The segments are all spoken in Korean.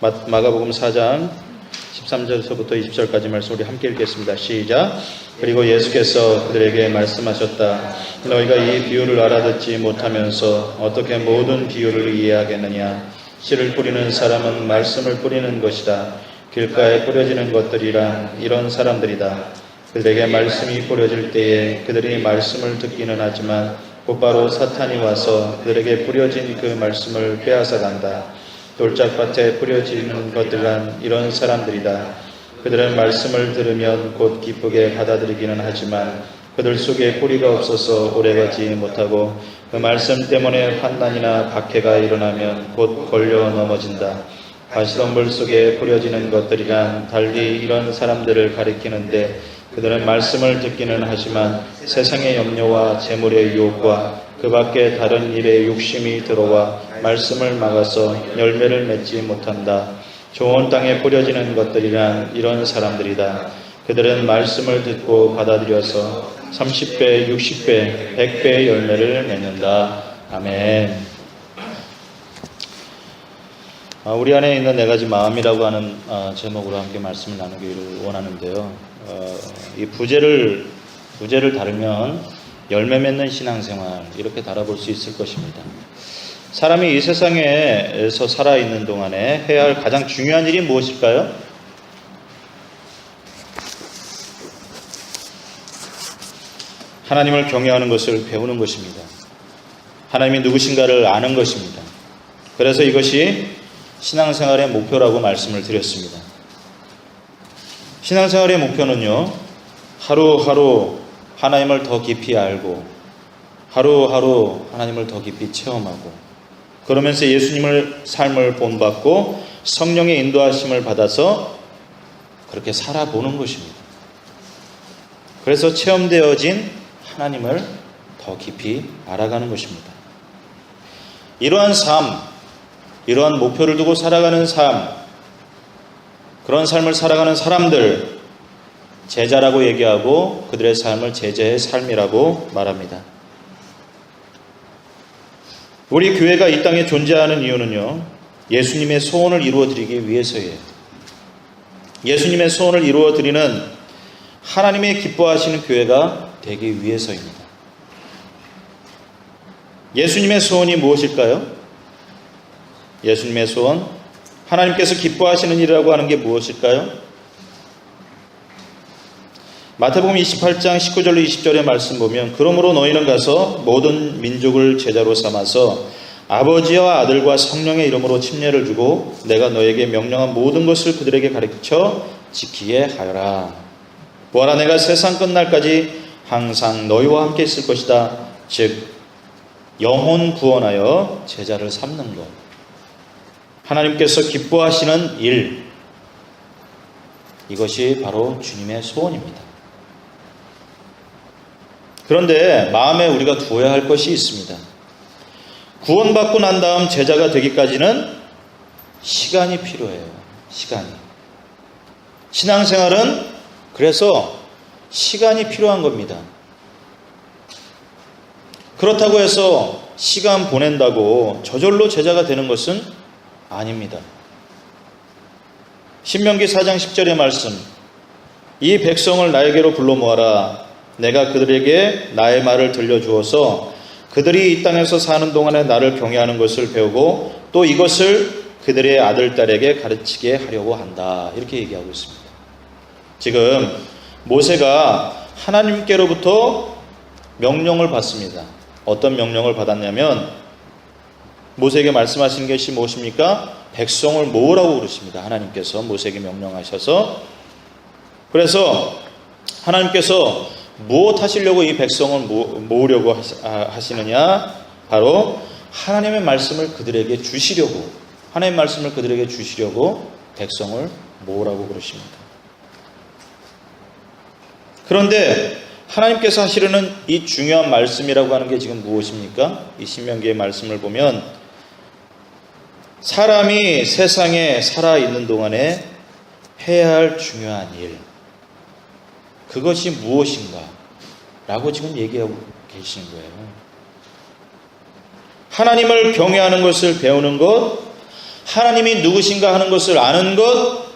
마가복음 4장 13절서부터 20절까지 말씀 우리 함께 읽겠습니다. 시작. 그리고 예수께서 그들에게 말씀하셨다. 너희가 이 비유를 알아듣지 못하면서 어떻게 모든 비유를 이해하겠느냐. 씨를 뿌리는 사람은 말씀을 뿌리는 것이다. 길가에 뿌려지는 것들이란 이런 사람들이다. 그들에게 말씀이 뿌려질 때에 그들이 말씀을 듣기는 하지만 곧바로 사탄이 와서 그들에게 뿌려진 그 말씀을 빼앗아 간다. 돌짝밭에 뿌려지는 것들란 이런 사람들이다. 그들은 말씀을 들으면 곧 기쁘게 받아들이기는 하지만 그들 속에 뿌리가 없어서 오래가지 못하고 그 말씀 때문에 환난이나 박해가 일어나면 곧 걸려 넘어진다. 가시덤불 속에 뿌려지는 것들이란 달리 이런 사람들을 가리키는데 그들은 말씀을 듣기는 하지만 세상의 염려와 재물의 유혹과 그 밖에 다른 일에 욕심이 들어와 말씀을 막아서 열매를 맺지 못한다. 좋은 땅에 뿌려지는 것들이란 이런 사람들이다. 그들은 말씀을 듣고 받아들여서 30배, 60배, 100배의 열매를 맺는다. 아멘. 우리 안에 있는 네 가지 마음이라고 하는 제목으로 함께 말씀을 나누기를 원하는데요. 이 부제를 다루면 열매 맺는 신앙생활 이렇게 달아볼 수 있을 것입니다. 사람이 이 세상에서 살아있는 동안에 해야 할 가장 중요한 일이 무엇일까요? 하나님을 경외하는 것을 배우는 것입니다. 하나님이 누구신가를 아는 것입니다. 그래서 이것이 신앙생활의 목표라고 말씀을 드렸습니다. 신앙생활의 목표는요, 하루하루 하나님을 더 깊이 알고 하루하루 하나님을 더 깊이 체험하고 그러면서 예수님을 삶을 본받고 성령의 인도하심을 받아서 그렇게 살아보는 것입니다. 그래서 체험되어진 하나님을 더 깊이 알아가는 것입니다. 이러한 삶, 이러한 목표를 두고 살아가는 삶, 그런 삶을 살아가는 사람들, 제자라고 얘기하고 그들의 삶을 제자의 삶이라고 말합니다. 우리 교회가 이 땅에 존재하는 이유는요, 예수님의 소원을 이루어드리기 위해서예요. 예수님의 소원을 이루어드리는 하나님의 기뻐하시는 교회가 되기 위해서입니다. 예수님의 소원이 무엇일까요? 예수님의 소원, 하나님께서 기뻐하시는 일이라고 하는 게 무엇일까요? 마태복음 28장 19절로 20절의 말씀 보면 그러므로 너희는 가서 모든 민족을 제자로 삼아서 아버지와 아들과 성령의 이름으로 침례를 주고 내가 너에게 명령한 모든 것을 그들에게 가르쳐 지키게 하여라. 보아라, 내가 세상 끝날까지 항상 너희와 함께 있을 것이다. 즉 영혼 구원하여 제자를 삼는 것, 하나님께서 기뻐하시는 일, 이것이 바로 주님의 소원입니다. 그런데 마음에 우리가 두어야 할 것이 있습니다. 구원받고 난 다음 제자가 되기까지는 시간이 필요해요. 시간이. 신앙생활은 그래서 시간이 필요한 겁니다. 그렇다고 해서 시간 보낸다고 저절로 제자가 되는 것은 아닙니다. 신명기 4장 10절의 말씀, 이 백성을 나에게로 불러 모아라. 내가 그들에게 나의 말을 들려주어서 그들이 이 땅에서 사는 동안에 나를 경외하는 것을 배우고 또 이것을 그들의 아들, 딸에게 가르치게 하려고 한다. 이렇게 얘기하고 있습니다. 지금 모세가 하나님께로부터 명령을 받습니다. 어떤 명령을 받았냐면 모세에게 말씀하신 것이 무엇입니까? 백성을 모으라고 그러십니다. 하나님께서 모세에게 명령하셔서. 그래서 하나님께서 무엇 하시려고 이 백성을 모으려고 하시느냐? 바로 하나님의 말씀을 그들에게 주시려고, 하나님의 말씀을 그들에게 주시려고 백성을 모으라고 그러십니다. 그런데 하나님께서 하시려는 이 중요한 말씀이라고 하는 게 지금 무엇입니까? 이 신명기의 말씀을 보면 사람이 세상에 살아있는 동안에 해야 할 중요한 일, 그것이 무엇인가? 라고 지금 얘기하고 계시는 거예요. 하나님을 경외하는 것을 배우는 것, 하나님이 누구신가 하는 것을 아는 것,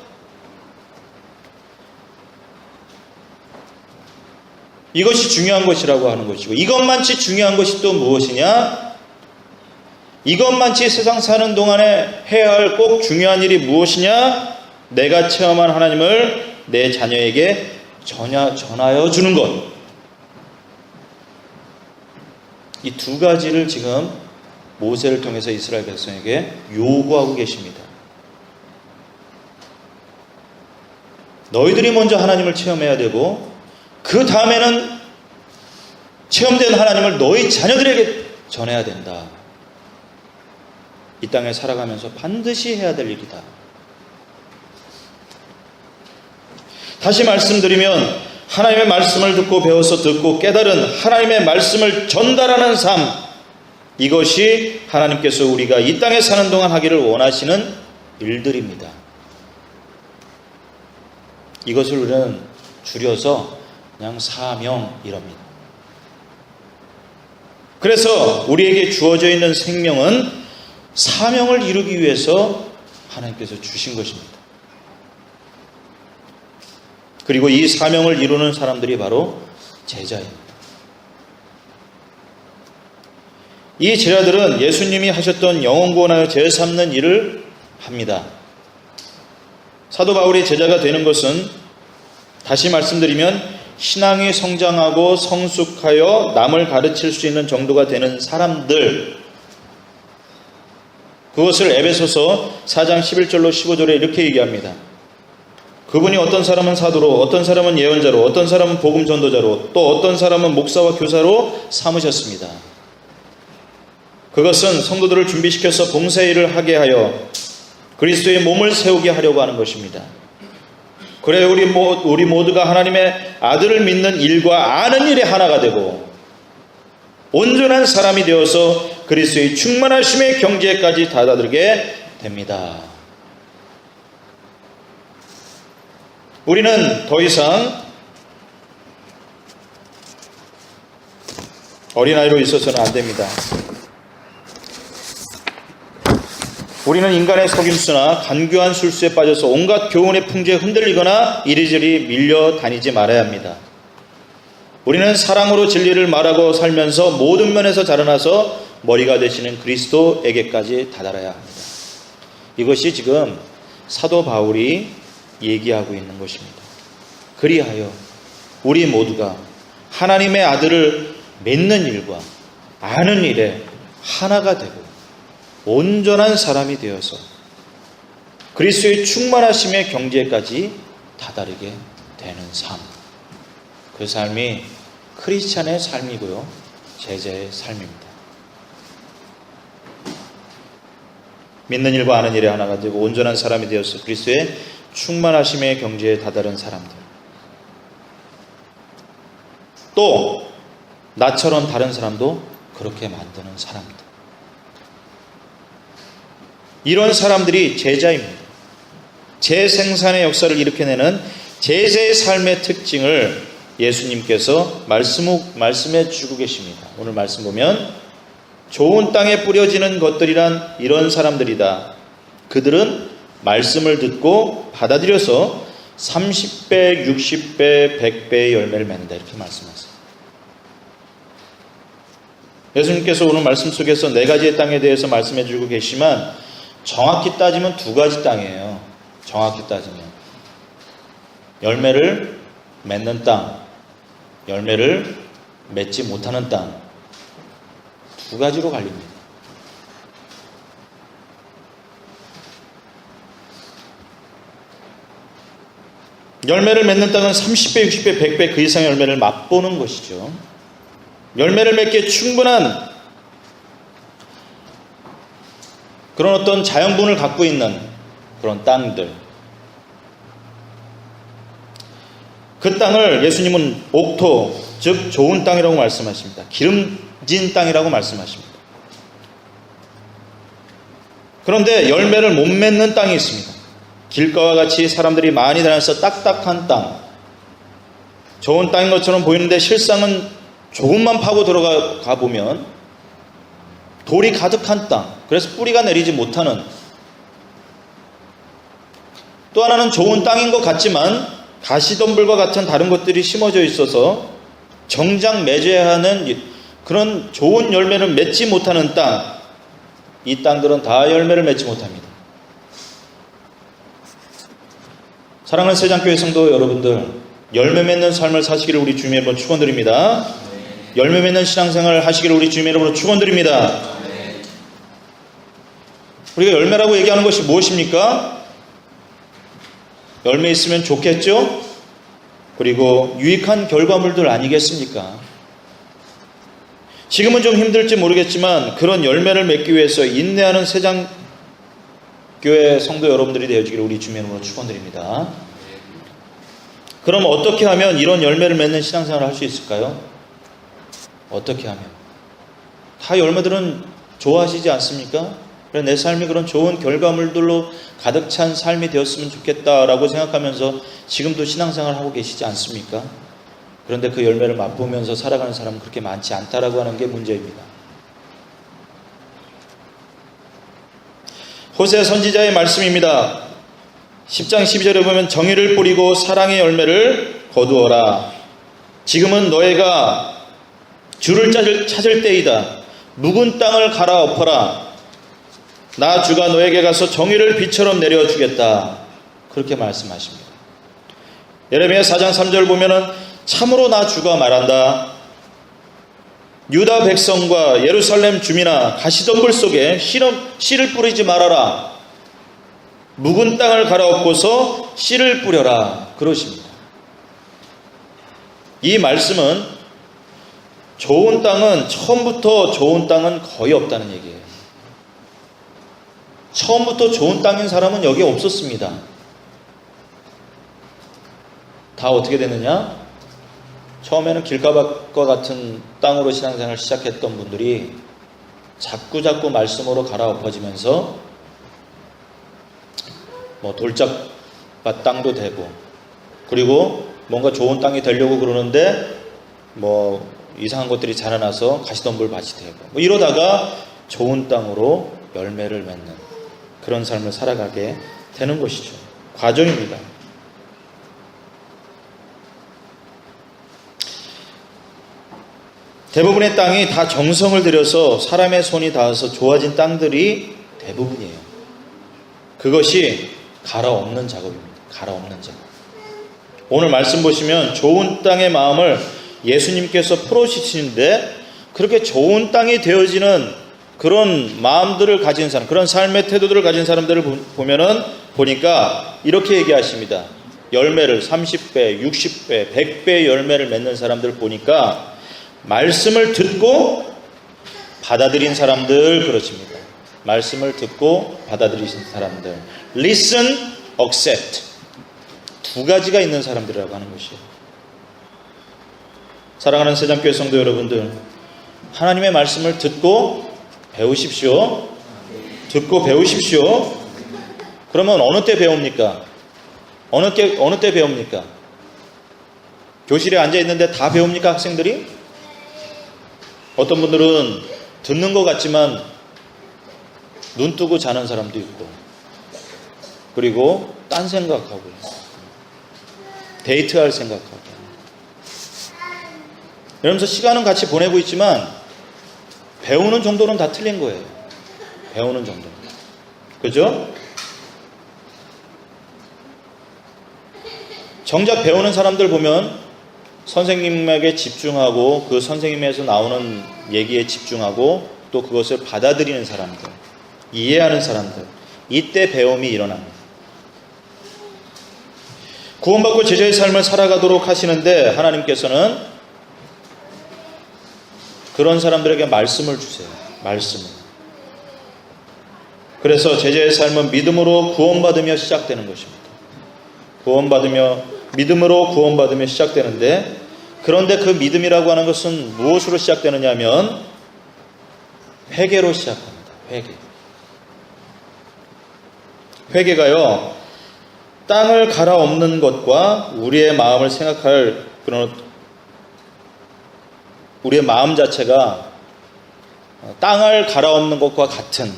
이것이 중요한 것이라고 하는 것이고, 이것만치 중요한 것이 또 무엇이냐? 이것만치 세상 사는 동안에 해야 할 꼭 중요한 일이 무엇이냐? 내가 체험한 하나님을 내 자녀에게 전하여 주는 것. 이 두 가지를 지금 모세를 통해서 이스라엘 백성에게 요구하고 계십니다. 너희들이 먼저 하나님을 체험해야 되고, 그 다음에는 체험된 하나님을 너희 자녀들에게 전해야 된다. 이 땅에 살아가면서 반드시 해야 될 일이다. 다시 말씀드리면, 하나님의 말씀을 듣고 배워서 듣고 깨달은 하나님의 말씀을 전달하는 삶, 이것이 하나님께서 우리가 이 땅에 사는 동안 하기를 원하시는 일들입니다. 이것을 우리는 줄여서 그냥 사명이랍니다. 그래서 우리에게 주어져 있는 생명은 사명을 이루기 위해서 하나님께서 주신 것입니다. 그리고 이 사명을 이루는 사람들이 바로 제자입니다. 이 제자들은 예수님이 하셨던 영혼 구원하여 죄 삼는 일을 합니다. 사도 바울이 제자가 되는 것은, 다시 말씀드리면, 신앙이 성장하고 성숙하여 남을 가르칠 수 있는 정도가 되는 사람들, 그것을 에베소서 4장 11절로 15절에 이렇게 얘기합니다. 그분이 어떤 사람은 사도로, 어떤 사람은 예언자로, 어떤 사람은 복음 전도자로, 또 어떤 사람은 목사와 교사로 삼으셨습니다. 그것은 성도들을 준비시켜서 봉사의 일을 하게 하여 그리스도의 몸을 세우게 하려고 하는 것입니다. 그래 우리 모두가 하나님의 아들을 믿는 일과 아는 일에 하나가 되고 온전한 사람이 되어서 그리스도의 충만하심의 경지에까지 다다르게 됩니다. 우리는 더 이상 어린아이로 있어서는 안 됩니다. 우리는 인간의 속임수나 간교한 술수에 빠져서 온갖 교훈의 풍조에 흔들리거나 이리저리 밀려 다니지 말아야 합니다. 우리는 사랑으로 진리를 말하고 살면서 모든 면에서 자라나서 머리가 되시는 그리스도에게까지 다다라야 합니다. 이것이 지금 사도 바울이 얘기하고 있는 것입니다. 그리하여 우리 모두가 하나님의 아들을 믿는 일과 아는 일에 하나가 되고 온전한 사람이 되어서 그리스도의 충만하심의 경지에까지 다다르게 되는 삶, 그 삶이 크리스찬의 삶이고요, 제자의 삶입니다. 믿는 일과 아는 일에 하나가 되고 온전한 사람이 되어서 그리스도의 충만하심의 경지에 다다른 사람들, 또 나처럼 다른 사람도 그렇게 만드는 사람들, 이런 사람들이 제자입니다. 재생산의 역사를 일으켜내는 제자의 삶의 특징을 예수님께서 말씀해 주고 계십니다. 오늘 말씀 보면 좋은 땅에 뿌려지는 것들이란 이런 사람들이다. 그들은 말씀을 듣고 받아들여서 30배, 60배, 100배의 열매를 맺는다. 이렇게 말씀하세요. 예수님께서 오늘 말씀 속에서 4가지의 땅에 대해서 말씀해 주고 계시지만 정확히 따지면 2가지 땅이에요. 정확히 따지면 열매를 맺는 땅, 열매를 맺지 못하는 땅, 2가지로 갈립니다. 열매를 맺는 땅은 30배, 60배, 100배 그 이상의 열매를 맛보는 것이죠. 열매를 맺기에 충분한 그런 어떤 자연분을 갖고 있는 그런 땅들, 그 땅을 예수님은 옥토, 즉 좋은 땅이라고 말씀하십니다. 기름진 땅이라고 말씀하십니다. 그런데 열매를 못 맺는 땅이 있습니다. 길가와 같이 사람들이 많이 다녀서 딱딱한 땅, 좋은 땅인 것처럼 보이는데 실상은 조금만 파고 들어가 보면 돌이 가득한 땅, 그래서 뿌리가 내리지 못하는 또 하나는 좋은 땅인 것 같지만 가시덤불과 같은 다른 것들이 심어져 있어서 정작 맺어야 하는 그런 좋은 열매를 맺지 못하는 땅, 이 땅들은 다 열매를 맺지 못합니다. 사랑하는 세장교회 성도 여러분들, 열매 맺는 삶을 사시기를 우리 주님의 이름으로 축원드립니다. 열매 맺는 신앙생활을 하시기를 우리 주님의 이름으로 축원드립니다. 우리가 열매라고 얘기하는 것이 무엇입니까? 열매 있으면 좋겠죠? 그리고 유익한 결과물들 아니겠습니까? 지금은 좀 힘들지 모르겠지만 그런 열매를 맺기 위해서 인내하는 세장교회 성도 여러분들이 되어주기를 우리 주님의 이름으로 축원드립니다. 그럼 어떻게 하면 이런 열매를 맺는 신앙생활을 할 수 있을까요? 어떻게 하면? 다 열매들은 좋아하시지 않습니까? 그래, 내 삶이 그런 좋은 결과물들로 가득 찬 삶이 되었으면 좋겠다라고 생각하면서 지금도 신앙생활을 하고 계시지 않습니까? 그런데 그 열매를 맛보면서 살아가는 사람은 그렇게 많지 않다라고 하는 게 문제입니다. 호세 선지자의 말씀입니다. 10장 12절에 보면 정의를 뿌리고 사랑의 열매를 거두어라. 지금은 너희가 주를 찾을 때이다. 묵은 땅을 갈아엎어라. 나 주가 너에게 가서 정의를 비처럼 내려주겠다. 그렇게 말씀하십니다. 예레미야 4장 3절 보면은 참으로 나 주가 말한다. 유다 백성과 예루살렘 주민아, 가시덤불 속에 씨를 뿌리지 말아라. 묵은 땅을 갈아엎고서 씨를 뿌려라. 그러십니다. 이 말씀은 좋은 땅은, 처음부터 좋은 땅은 거의 없다는 얘기예요. 처음부터 좋은 땅인 사람은 여기 없었습니다. 다 어떻게 됐느냐? 처음에는 길가밭과 같은 땅으로 신앙생활을 시작했던 분들이 자꾸 말씀으로 갈아엎어지면서 돌짝밭 땅도 되고, 그리고 뭔가 좋은 땅이 되려고 그러는데 이상한 것들이 자라나서 가시덤불 밭이 되고, 이러다가 좋은 땅으로 열매를 맺는 그런 삶을 살아가게 되는 것이죠. 과정입니다. 대부분의 땅이 다 정성을 들여서 사람의 손이 닿아서 좋아진 땅들이 대부분이에요. 그것이 갈아엎는 작업입니다. 갈아엎는 작업. 오늘 말씀 보시면 좋은 땅의 마음을 예수님께서 풀어주시는데, 그렇게 좋은 땅이 되어지는 그런 마음들을 가진 사람, 그런 삶의 태도들을 가진 사람들을 보니까 이렇게 얘기하십니다. 열매를 30배, 60배, 100배의 열매를 맺는 사람들을 보니까 말씀을 듣고 받아들인 사람들, 그렇습니다. 말씀을 듣고 받아들이신 사람들. Listen, accept. 두 가지가 있는 사람들이라고 하는 것이에요. 사랑하는 세장교회 성도 여러분들, 하나님의 말씀을 듣고 배우십시오. 듣고 배우십시오. 그러면 어느 때 배웁니까? 어느 때 배웁니까? 교실에 앉아 있는데 다 배웁니까, 학생들이? 어떤 분들은 듣는 것 같지만 눈 뜨고 자는 사람도 있고, 그리고 딴 생각하고, 데이트할 생각하고, 이러면서 시간은 같이 보내고 있지만 배우는 정도는 다 틀린 거예요. 배우는 정도는. 그죠? 정작 배우는 사람들 보면 선생님에게 집중하고 그 선생님에서 나오는 얘기에 집중하고 또 그것을 받아들이는 사람들, 이해하는 사람들, 이때 배움이 일어납니다. 구원받고 제자의 삶을 살아가도록 하시는데 하나님께서는 그런 사람들에게 말씀을 주세요. 말씀을. 그래서 제자의 삶은 믿음으로 구원받으며 시작되는 것입니다. 믿음으로 구원받으며 시작되는데, 그런데 그 믿음이라고 하는 것은 무엇으로 시작되느냐 하면 회개로 시작합니다. 회개가요, 땅을 갈아엎는 것과 우리의 마음을 생각할 그런 우리의 마음 자체가 땅을 갈아엎는 것과 같은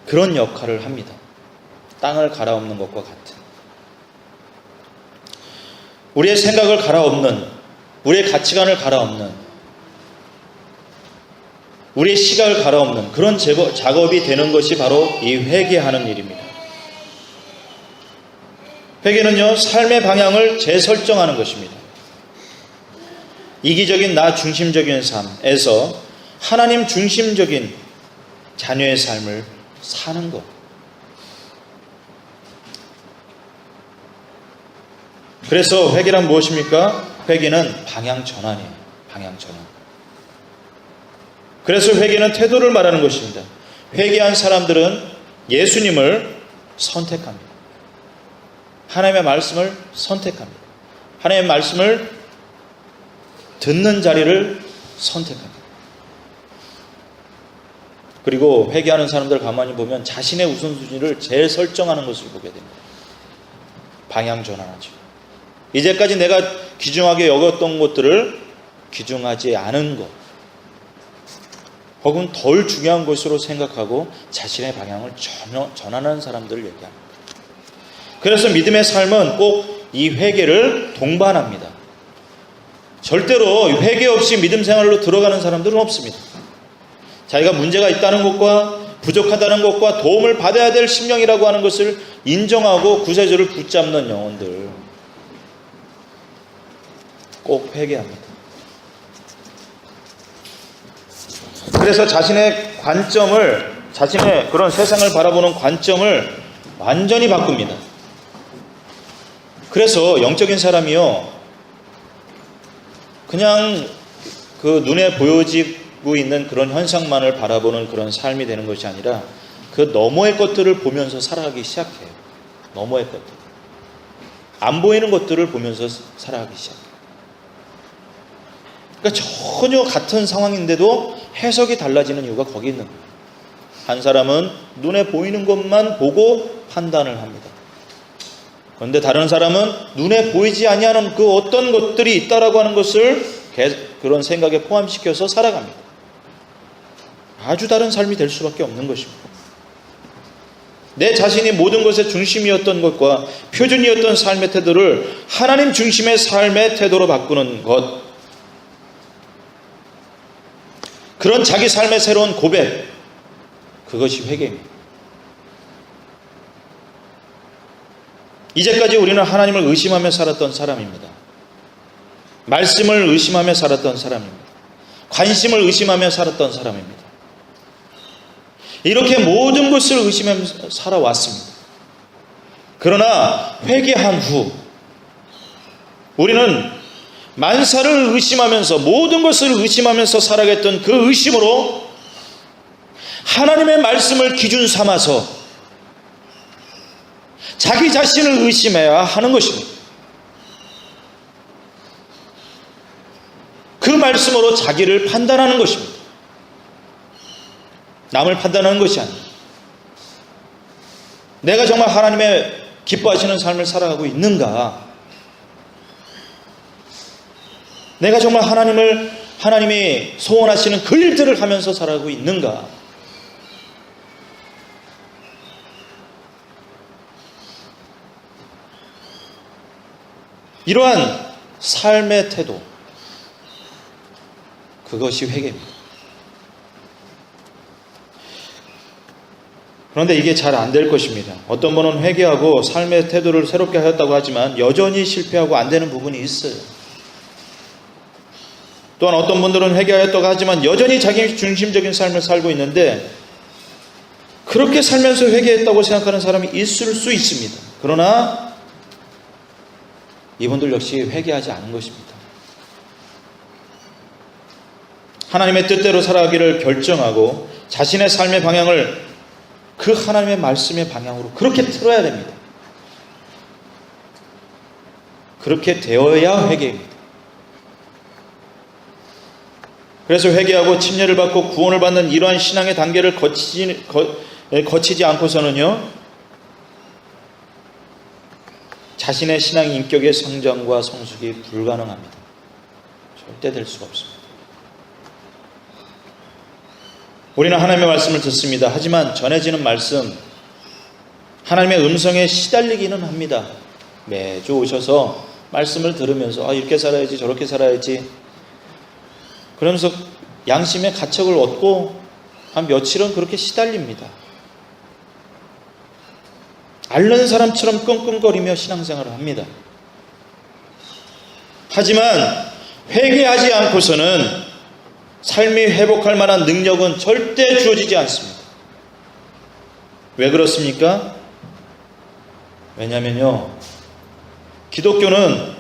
그런 역할을 합니다. 땅을 갈아엎는 것과 같은, 우리의 생각을 갈아엎는, 우리의 가치관을 갈아엎는, 우리의 시각을 갈아엎는 그런 작업이 되는 것이 바로 이 회개하는 일입니다. 회개는요, 삶의 방향을 재설정하는 것입니다. 이기적인 나 중심적인 삶에서 하나님 중심적인 자녀의 삶을 사는 것. 그래서 회개란 무엇입니까? 회개는 방향 전환이에요. 방향 전환. 그래서 회개는 태도를 말하는 것입니다. 회개한 사람들은 예수님을 선택합니다. 하나님의 말씀을 선택합니다. 하나님의 말씀을 듣는 자리를 선택합니다. 그리고 회개하는 사람들 가만히 보면 자신의 우선순위를 재설정하는 것을 보게 됩니다. 방향 전환하죠. 이제까지 내가 귀중하게 여겼던 것들을 귀중하지 않은 것, 혹은 덜 중요한 것으로 생각하고 자신의 방향을 전환하는 사람들을 얘기합니다. 그래서 믿음의 삶은 꼭 이 회개를 동반합니다. 절대로 회개 없이 믿음 생활로 들어가는 사람들은 없습니다. 자기가 문제가 있다는 것과 부족하다는 것과 도움을 받아야 될 심령이라고 하는 것을 인정하고 구세주를 붙잡는 영혼들, 꼭 회개합니다. 그래서 자신의 관점을, 자신의 그런 세상을 바라보는 관점을 완전히 바꿉니다. 그래서 영적인 사람이요, 그냥 그 눈에 보여지고 있는 그런 현상만을 바라보는 그런 삶이 되는 것이 아니라 그 너머의 것들을 보면서 살아가기 시작해요. 너머의 것들. 안 보이는 것들을 보면서 살아가기 시작해요. 그러니까 전혀 같은 상황인데도 해석이 달라지는 이유가 거기 있는 거예요. 한 사람은 눈에 보이는 것만 보고 판단을 합니다. 그런데 다른 사람은 눈에 보이지 아니하는 그 어떤 것들이 있다라고 하는 것을 그런 생각에 포함시켜서 살아갑니다. 아주 다른 삶이 될 수밖에 없는 것입니다. 내 자신이 모든 것의 중심이었던 것과 표준이었던 삶의 태도를 하나님 중심의 삶의 태도로 바꾸는 것, 그런 자기 삶의 새로운 고백, 그것이 회개입니다. 이제까지 우리는 하나님을 의심하며 살았던 사람입니다. 말씀을 의심하며 살았던 사람입니다. 관심을 의심하며 살았던 사람입니다. 이렇게 모든 것을 의심하며 살아왔습니다. 그러나 회개한 후 우리는 만사를 의심하면서, 모든 것을 의심하면서 살아갔던 그 의심으로 하나님의 말씀을 기준 삼아서 자기 자신을 의심해야 하는 것입니다. 그 말씀으로 자기를 판단하는 것입니다. 남을 판단하는 것이 아닙니다. 내가 정말 하나님의 기뻐하시는 삶을 살아가고 있는가? 내가 정말 하나님이 소원하시는 그 일들을 하면서 살아가고 있는가? 이러한 삶의 태도, 그것이 회개입니다. 그런데 이게 잘 안 될 것입니다. 어떤 분은 회개하고 삶의 태도를 새롭게 하였다고 하지만 여전히 실패하고 안 되는 부분이 있어요. 또한 어떤 분들은 회개하였다고 하지만 여전히 자기 중심적인 삶을 살고 있는데, 그렇게 살면서 회개했다고 생각하는 사람이 있을 수 있습니다. 그러나 이분들 역시 회개하지 않은 것입니다. 하나님의 뜻대로 살아가기를 결정하고 자신의 삶의 방향을 그 하나님의 말씀의 방향으로 그렇게 틀어야 됩니다. 그렇게 되어야 회개입니다. 그래서 회개하고 침례를 받고 구원을 받는 이러한 신앙의 단계를 거치지 않고서는요, 자신의 신앙 인격의 성장과 성숙이 불가능합니다. 절대 될 수가 없습니다. 우리는 하나님의 말씀을 듣습니다. 하지만 전해지는 말씀, 하나님의 음성에 시달리기는 합니다. 매주 오셔서 말씀을 들으면서 이렇게 살아야지 저렇게 살아야지 그러면서 양심의 가책을 얻고 한 며칠은 그렇게 시달립니다. 앓는 사람처럼 끙끙거리며 신앙생활을 합니다. 하지만 회개하지 않고서는 삶이 회복할 만한 능력은 절대 주어지지 않습니다. 왜 그렇습니까? 왜냐면요, 기독교는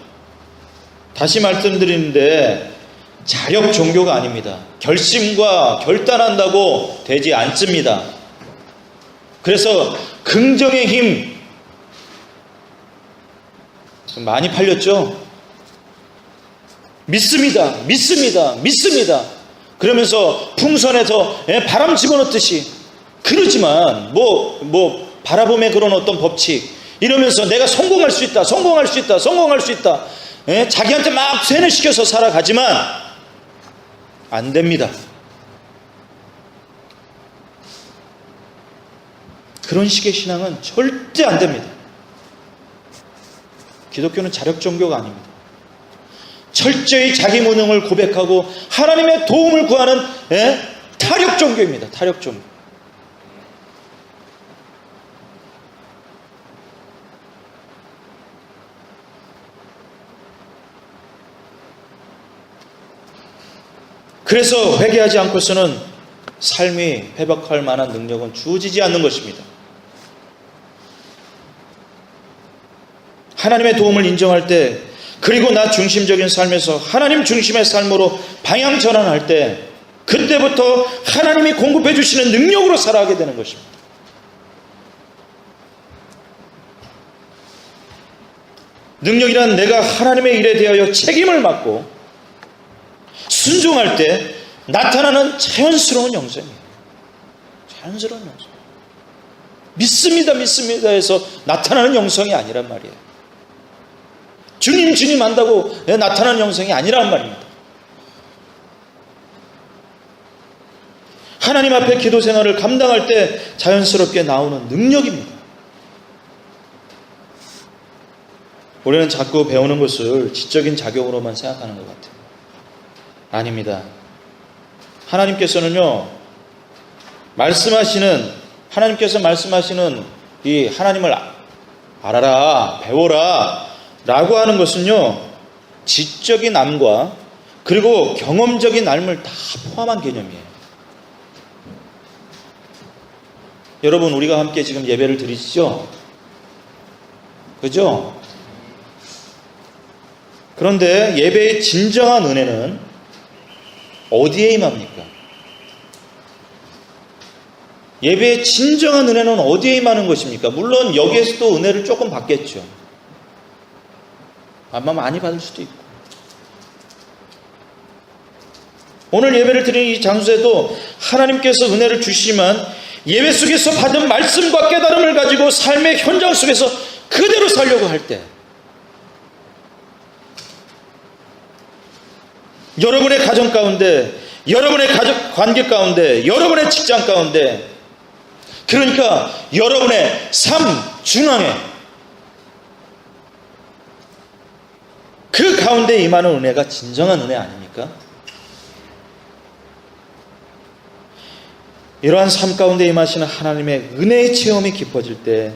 다시 말씀드리는데 자력 종교가 아닙니다. 결심과 결단한다고 되지 않습니다. 그래서 긍정의 힘 많이 팔렸죠? 믿습니다. 그러면서 풍선에서 바람 집어넣듯이 그러지만 바라봄의 그런 어떤 법칙 이러면서 내가 성공할 수 있다. 자기한테 막 세뇌시켜서 살아가지만 안 됩니다. 그런 식의 신앙은 절대 안 됩니다. 기독교는 자력 종교가 아닙니다. 철저히 자기 무능을 고백하고 하나님의 도움을 구하는 타력 종교입니다. 타력 종교. 그래서 회개하지 않고서는 삶이 회복할 만한 능력은 주어지지 않는 것입니다. 하나님의 도움을 인정할 때, 그리고 나 중심적인 삶에서 하나님 중심의 삶으로 방향 전환할 때, 그때부터 하나님이 공급해 주시는 능력으로 살아가게 되는 것입니다. 능력이란 내가 하나님의 일에 대하여 책임을 맡고 순종할 때 나타나는 자연스러운 영성이에요. 자연스러운 영성. 믿습니다 해서 나타나는 영성이 아니란 말이에요. 주님 한다고 나타나는 영성이 아니란 말입니다. 하나님 앞에 기도 생활을 감당할 때 자연스럽게 나오는 능력입니다. 우리는 자꾸 배우는 것을 지적인 자격으로만 생각하는 것 같아요. 아닙니다. 하나님께서 말씀하시는 이 하나님을 알아라, 배워라 라고 하는 것은요, 지적인 암과 그리고 경험적인 삶을 다 포함한 개념이에요. 여러분, 우리가 함께 지금 예배를 드리시죠? 그죠? 그런데 예배의 진정한 은혜는 어디에 임합니까? 예배의 진정한 은혜는 어디에 임하는 것입니까? 물론 여기에서도 은혜를 조금 받겠죠. 아마 많이 받을 수도 있고. 오늘 예배를 드리는 이 장소에도 하나님께서 은혜를 주시지만 예배 속에서 받은 말씀과 깨달음을 가지고 삶의 현장 속에서 그대로 살려고 할 때, 여러분의 가정 가운데, 여러분의 가족 관계 가운데, 여러분의 직장 가운데, 그러니까 여러분의 삶 중앙에 그 가운데 임하는 은혜가 진정한 은혜 아닙니까? 이러한 삶 가운데 임하시는 하나님의 은혜의 체험이 깊어질 때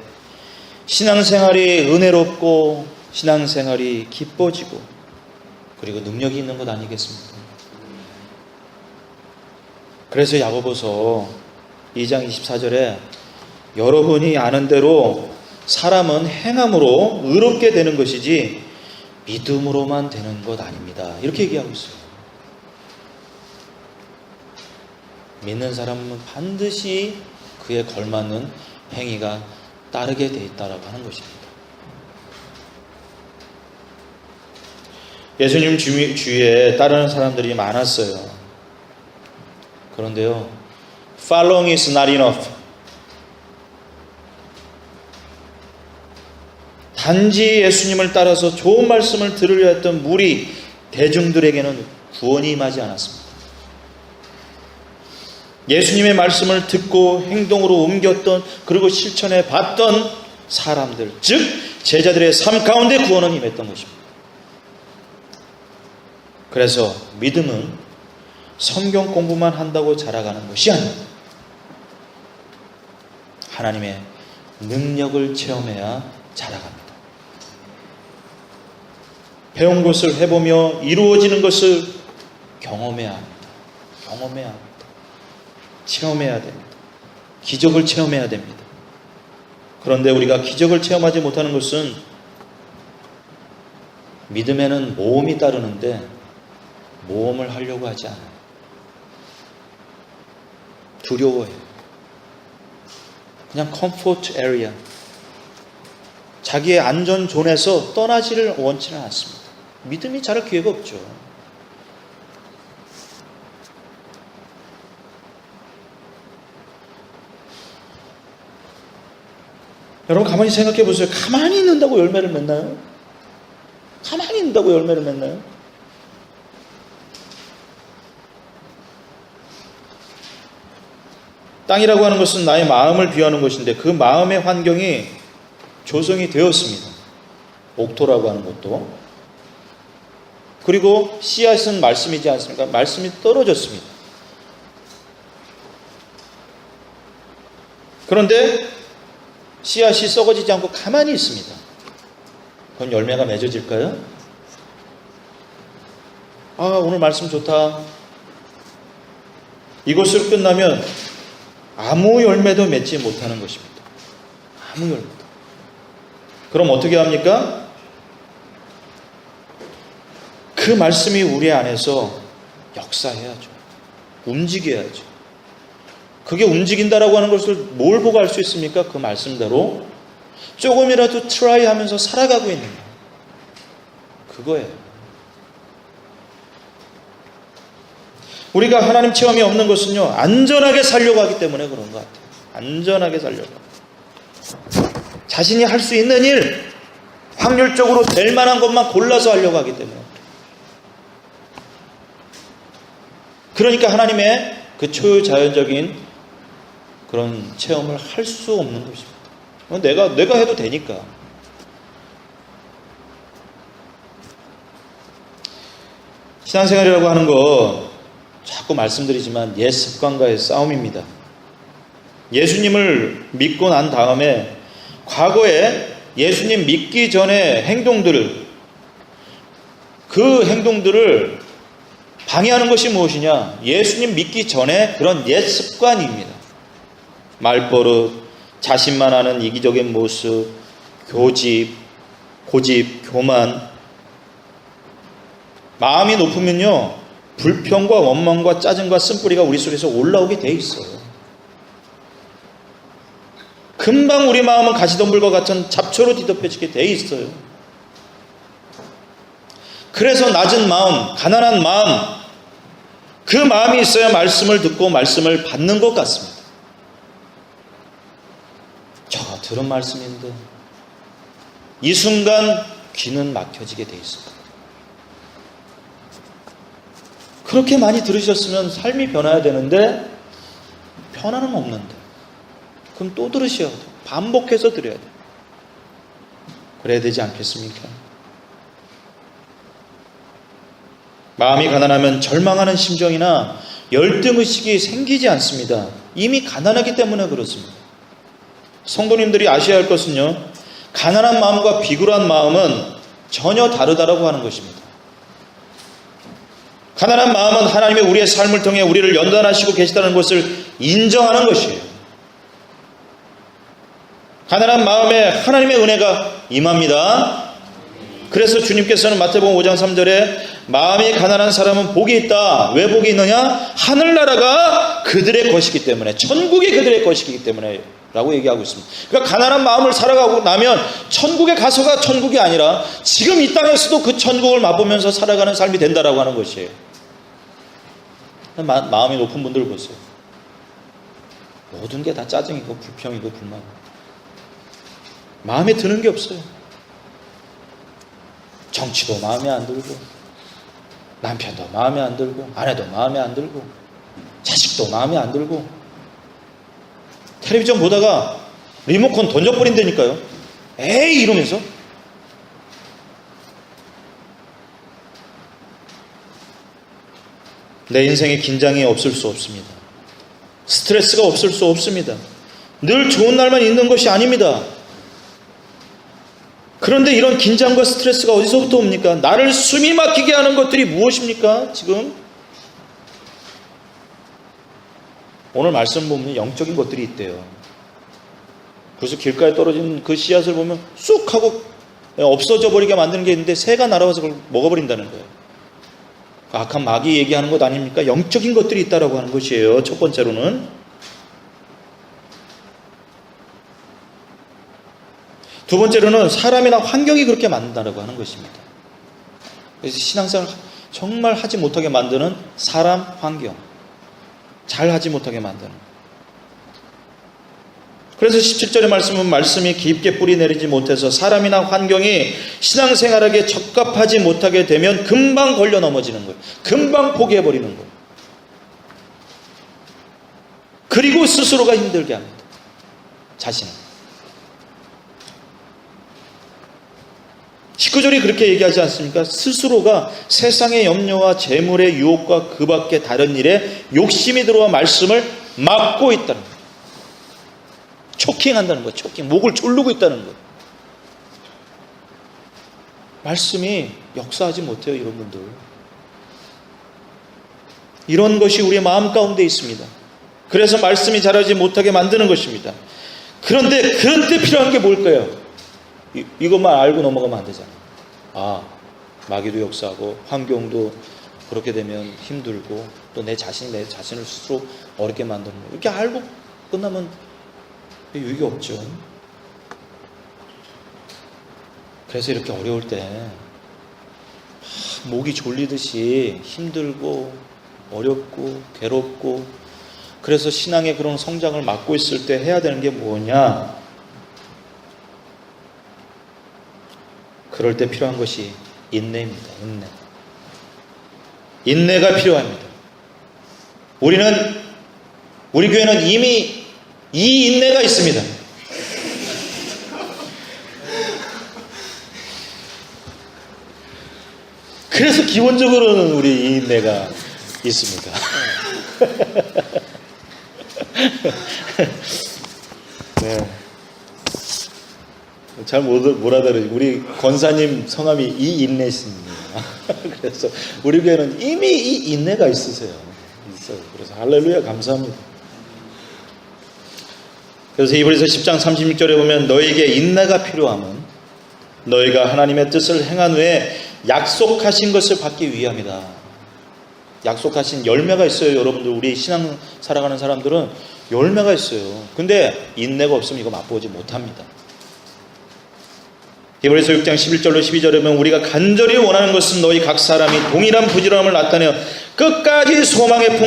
신앙생활이 은혜롭고 신앙생활이 기뻐지고 그리고 능력이 있는 것 아니겠습니까? 그래서 야고보서 2장 24절에 여러분이 아는 대로 사람은 행함으로 의롭게 되는 것이지 믿음으로만 되는 것 아닙니다. 이렇게 얘기하고 있어요. 믿는 사람은 반드시 그에 걸맞는 행위가 따르게 돼 있다라고 하는 것입니다. 예수님 주위에 따르는 사람들이 많았어요. 그런데요, following is not enough. 단지 예수님을 따라서 좋은 말씀을 들으려 했던 무리 대중들에게는 구원이 임하지 않았습니다. 예수님의 말씀을 듣고 행동으로 옮겼던, 그리고 실천해 봤던 사람들, 즉 제자들의 삶 가운데 구원은 임했던 것입니다. 그래서 믿음은 성경 공부만 한다고 자라가는 것이 아닙니다. 하나님의 능력을 체험해야 자라갑니다. 배운 것을 해보며 이루어지는 것을 경험해야 합니다. 경험해야 합니다. 체험해야 됩니다. 기적을 체험해야 됩니다. 그런데 우리가 기적을 체험하지 못하는 것은 믿음에는 모험이 따르는데 모험을 하려고 하지 않아요. 두려워해요. 그냥 컴포트 에리아, 자기의 안전 존에서 떠나지를 원치는 않습니다. 믿음이 자랄 기회가 없죠. 여러분 가만히 생각해 보세요. 가만히 있는다고 열매를 맺나요? 가만히 있는다고 열매를 맺나요? 땅이라고 하는 것은 나의 마음을 비유하는 것인데 그 마음의 환경이 조성이 되었습니다. 옥토라고 하는 것도. 그리고 씨앗은 말씀이지 않습니까? 말씀이 떨어졌습니다. 그런데 씨앗이 썩어지지 않고 가만히 있습니다. 그럼 열매가 맺어질까요? 아, 오늘 말씀 좋다. 이것으로 끝나면 아무 열매도 맺지 못하는 것입니다. 아무 열매도. 그럼 어떻게 합니까? 그 말씀이 우리 안에서 역사해야죠. 움직여야죠. 그게 움직인다라고 하는 것을 뭘 보고 알 수 있습니까? 그 말씀대로 조금이라도 트라이 하면서 살아가고 있는 거예요. 그거예요. 우리가 하나님 체험이 없는 것은요, 안전하게 살려고 하기 때문에 그런 것 같아요. 안전하게 살려고. 자신이 할 수 있는 일, 확률적으로 될 만한 것만 골라서 하려고 하기 때문에. 그러니까 하나님의 그 초자연적인 그런 체험을 할 수 없는 것입니다. 내가 해도 되니까. 신앙생활이라고 하는 거 자꾸 말씀드리지만 옛 습관과의 싸움입니다. 예수님을 믿고 난 다음에 과거에 예수님 믿기 전에 행동들을, 그 행동들을 방해하는 것이 무엇이냐? 예수님 믿기 전에 그런 옛 습관입니다. 말버릇, 자신만 아는 이기적인 모습, 고집, 교만. 마음이 높으면요, 불평과 원망과 짜증과 쓴뿌리가 우리 속에서 올라오게 돼 있어요. 금방 우리 마음은 가시덤불과 같은 잡초로 뒤덮여지게 돼 있어요. 그래서 낮은 마음, 가난한 마음, 그 마음이 있어야 말씀을 듣고 말씀을 받는 것 같습니다. 저가 들은 말씀인데 이 순간 귀는 막혀지게 돼 있어요. 그렇게 많이 들으셨으면 삶이 변화해야 되는데 변화는 없는데, 그럼 또 들으셔야 돼요. 반복해서 들어야 돼요. 그래야 되지 않겠습니까? 마음이 가난하면 절망하는 심정이나 열등의식이 생기지 않습니다. 이미 가난하기 때문에 그렇습니다. 성도님들이 아셔야 할 것은요, 가난한 마음과 비굴한 마음은 전혀 다르다라고 하는 것입니다. 가난한 마음은 하나님이 우리의 삶을 통해 우리를 연단하시고 계시다는 것을 인정하는 것이에요. 가난한 마음에 하나님의 은혜가 임합니다. 그래서 주님께서는 마태복음 5장 3절에 마음이 가난한 사람은 복이 있다. 왜 복이 있느냐? 하늘나라가 그들의 것이기 때문에, 천국이 그들의 것이기 때문에 라고 얘기하고 있습니다. 그러니까 가난한 마음을 살아가고 나면 천국에 가서가 천국이 아니라 지금 이 땅에서도 그 천국을 맛보면서 살아가는 삶이 된다라고 하는 것이에요. 마음이 높은 분들 보세요. 모든 게 다 짜증이고 불평이고 불만. 마음에 드는 게 없어요. 정치도 마음에 안 들고, 남편도 마음에 안 들고, 아내도 마음에 안 들고, 자식도 마음에 안 들고, 텔레비전 보다가 리모컨 던져버린다니까요. 에이 이러면서 내 인생에 긴장이 없을 수 없습니다. 스트레스가 없을 수 없습니다. 늘 좋은 날만 있는 것이 아닙니다. 그런데 이런 긴장과 스트레스가 어디서부터 옵니까? 나를 숨이 막히게 하는 것들이 무엇입니까? 지금 오늘 말씀 보면 영적인 것들이 있대요. 그래서 길가에 떨어진 그 씨앗을 보면 쑥 하고 없어져 버리게 만드는 게 있는데 새가 날아와서 그걸 먹어버린다는 거예요. 악한 마귀 얘기하는 것 아닙니까? 영적인 것들이 있다라고 하는 것이에요. 첫 번째로는. 두 번째로는 사람이나 환경이 그렇게 만든다라고 하는 것입니다. 그래서 신앙생활 정말 하지 못하게 만드는 사람, 환경. 잘 하지 못하게 만드는. 그래서 17절의 말씀은 말씀이 깊게 뿌리 내리지 못해서 사람이나 환경이 신앙생활에게 적합하지 못하게 되면 금방 걸려 넘어지는 거예요. 금방 포기해버리는 거예요. 그리고 스스로가 힘들게 합니다. 자신은. 19절이 그렇게 얘기하지 않습니까? 스스로가 세상의 염려와 재물의 유혹과 그 밖에 다른 일에 욕심이 들어와 말씀을 막고 있다는 거예요. 초킹한다는 거예요. 초킹. 목을 졸르고 있다는 거예요. 말씀이 역사하지 못해요, 여러분들. 이런 것이 우리의 마음 가운데 있습니다. 그래서 말씀이 자라지 못하게 만드는 것입니다. 그런데 그런 때 필요한 게 뭘까요? 이것만 알고 넘어가면 안 되잖아요. 아, 마귀도 역사하고 환경도 그렇게 되면 힘들고 또 내 자신을 스스로 어렵게 만드는 거예요. 이렇게 알고 끝나면 유익이 없죠. 그래서 이렇게 어려울 때 목이 졸리듯이 힘들고 어렵고 괴롭고 그래서 신앙의 그런 성장을 막고 있을 때 해야 되는 게 뭐냐? 그럴 때 필요한 것이 인내입니다. 인내가 필요합니다. 우리 교회는 이미 이 인내가 있습니다. 그래서 기본적으로는 우리 이 인내가 있습니다. 네. 잘 못 알아들으지. 우리 권사님 성함이 이인내십니다. 그래서 우리 교회는 이미 이 인내가 있어요. 그래서 할렐루야 감사합니다. 그래서 히브리서 10장 36절에 보면 너에게 인내가 필요함은 너희가 하나님의 뜻을 행한 후에 약속하신 것을 받기 위함이다. 약속하신 열매가 있어요. 여러분들 우리 신앙 살아가는 사람들은 열매가 있어요. 근데 인내가 없으면 이거 맛보지 못합니다. 히브리서 6장 11절로 12절에 보면 우리가 간절히 원하는 것은 너희 각 사람이 동일한 부지런함을 나타내어 끝까지 소망의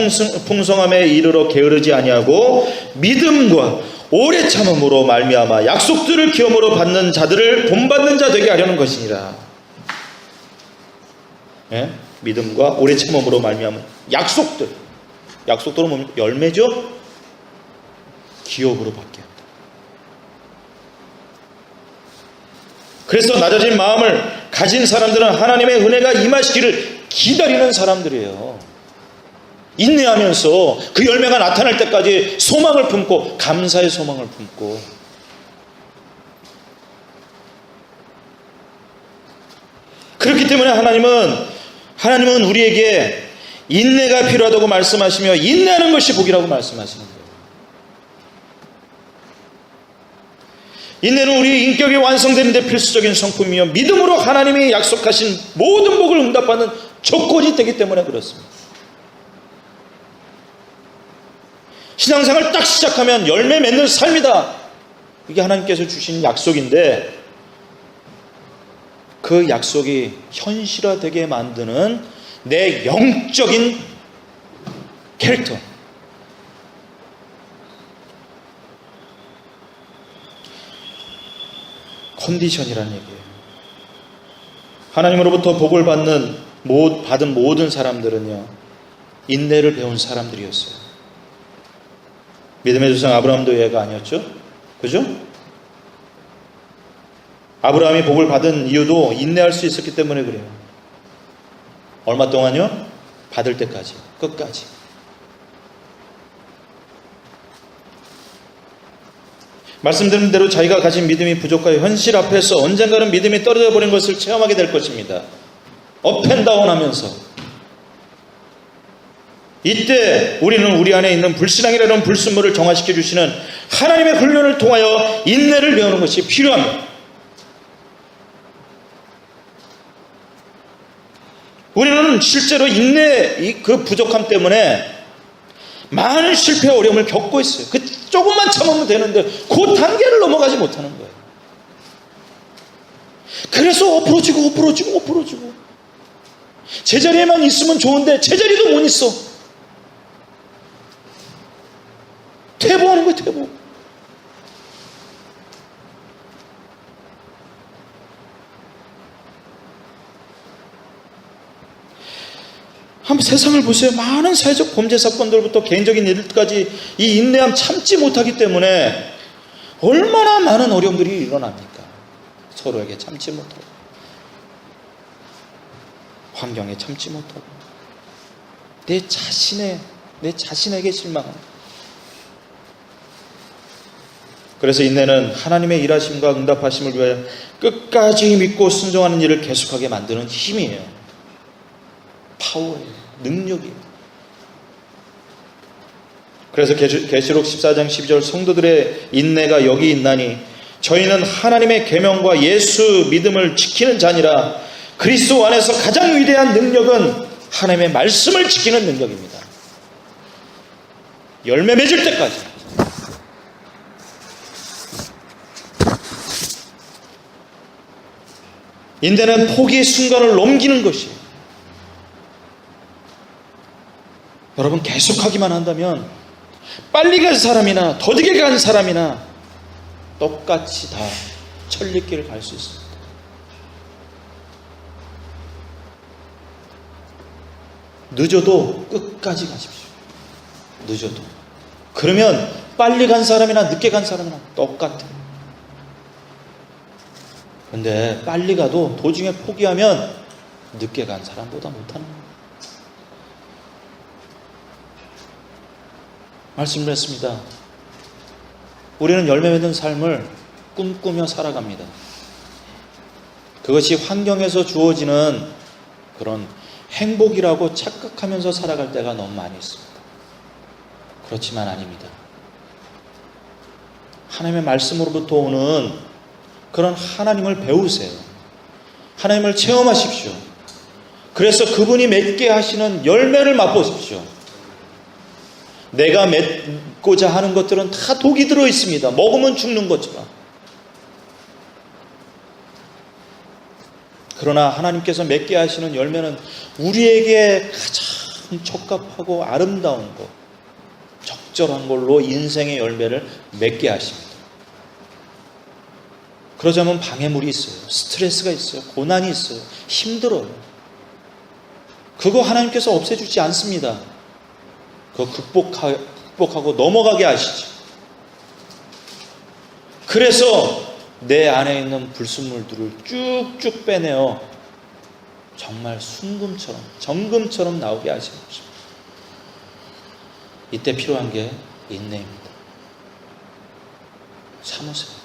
풍성함에 이르러 게으르지 아니하고 믿음과 오래 참음으로 말미암아 약속들을 기업으로 받는 자들을 본받는 자 되게 하려는 것이니라. 예? 믿음과 오래 참음으로 말미암아 약속들은 뭡니까? 열매죠? 기업으로 받게 합니다. 그래서 낮아진 마음을 가진 사람들은 하나님의 은혜가 임하시기를 기다리는 사람들이에요. 인내하면서 그 열매가 나타날 때까지 소망을 품고 감사의 소망을 품고 그렇기 때문에 하나님은 우리에게 인내가 필요하다고 말씀하시며 인내하는 것이 복이라고 말씀하시는 거예요. 인내는 우리의 인격이 완성되는 데 필수적인 성품이며 믿음으로 하나님이 약속하신 모든 복을 응답받는 조건이 되기 때문에 그렇습니다. 신앙생활 딱 시작하면 열매 맺는 삶이다. 이게 하나님께서 주신 약속인데 그 약속이 현실화되게 만드는 내 영적인 캐릭터, 컨디션이라는 얘기예요. 하나님으로부터 복을 받은 모든 사람들은요, 인내를 배운 사람들이었어요. 믿음의 조상 아브라함도 얘가 아니었죠? 그죠? 아브라함이 복을 받은 이유도 인내할 수 있었기 때문에 그래요. 얼마 동안요? 받을 때까지, 끝까지. 말씀드린 대로 자기가 가진 믿음이 부족하여 현실 앞에서 언젠가는 믿음이 떨어져 버린 것을 체험하게 될 것입니다. 업앤다운 하면서. 이때 우리는 우리 안에 있는 불신앙이라는 불순물을 정화시켜 주시는 하나님의 훈련을 통하여 인내를 배우는 것이 필요합니다. 우리는 실제로 인내 그 부족함 때문에 많은 실패와 어려움을 겪고 있어요. 그 조금만 참으면 되는데 그 단계를 넘어가지 못하는 거예요. 그래서 엎어지고 제자리에만 있으면 좋은데 제자리도 못 있어. 퇴보하는 거예요. 퇴보. 한번 세상을 보세요. 많은 사회적 범죄 사건들부터 개인적인 일까지 이 인내함 참지 못하기 때문에 얼마나 많은 어려움들이 일어납니까? 서로에게 참지 못하고, 환경에 참지 못하고, 내 자신에게 실망합니다. 그래서 인내는 하나님의 일하심과 응답하심을 위하여 끝까지 믿고 순종하는 일을 계속하게 만드는 힘이에요. 파워예요. 능력이에요. 그래서 계시록 14장 12절 성도들의 인내가 여기 있나니 저희는 하나님의 계명과 예수 믿음을 지키는 자니라. 그리스도 안에서 가장 위대한 능력은 하나님의 말씀을 지키는 능력입니다. 열매 맺을 때까지. 인내는 포기의 순간을 넘기는 것이에요. 여러분 계속하기만 한다면 빨리 간 사람이나 더디게 간 사람이나 똑같이 다 천리길을 갈 수 있습니다. 늦어도 끝까지 가십시오. 늦어도. 그러면 빨리 간 사람이나 늦게 간 사람이나 똑같아요. 근데 빨리 가도 도중에 포기하면 늦게 간 사람보다 못하는 거예요. 말씀을 했습니다. 우리는 열매 맺는 삶을 꿈꾸며 살아갑니다. 그것이 환경에서 주어지는 그런 행복이라고 착각하면서 살아갈 때가 너무 많이 있습니다. 그렇지만 아닙니다. 하나님의 말씀으로부터 오는 그런 하나님을 배우세요. 하나님을 체험하십시오. 그래서 그분이 맺게 하시는 열매를 맛보십시오. 내가 맺고자 하는 것들은 다 독이 들어 있습니다. 먹으면 죽는 것처럼. 그러나 하나님께서 맺게 하시는 열매는 우리에게 가장 적합하고 아름다운 것, 적절한 걸로 인생의 열매를 맺게 하십니다. 그러자면 방해물이 있어요. 스트레스가 있어요. 고난이 있어요. 힘들어요. 그거 하나님께서 없애주지 않습니다. 그거 극복하고 넘어가게 하시죠. 그래서 내 안에 있는 불순물들을 쭉쭉 빼내어 정말 순금처럼, 정금처럼 나오게 하시는 것입니다. 이때 필요한 게 인내입니다. 참으세요.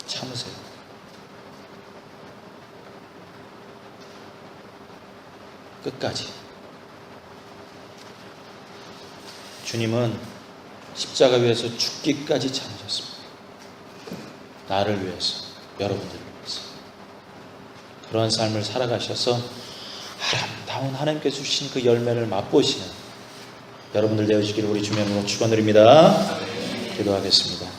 참으세요. 끝까지. 주님은 십자가 위에서 죽기까지 참으셨습니다. 나를 위해서, 여러분들을 위해서. 그런 삶을 살아가셔서 아름다운 하나님께서 주신 그 열매를 맛보시는 여러분들 되어주시기를 우리 주님으로 축원드립니다. 기도하겠습니다.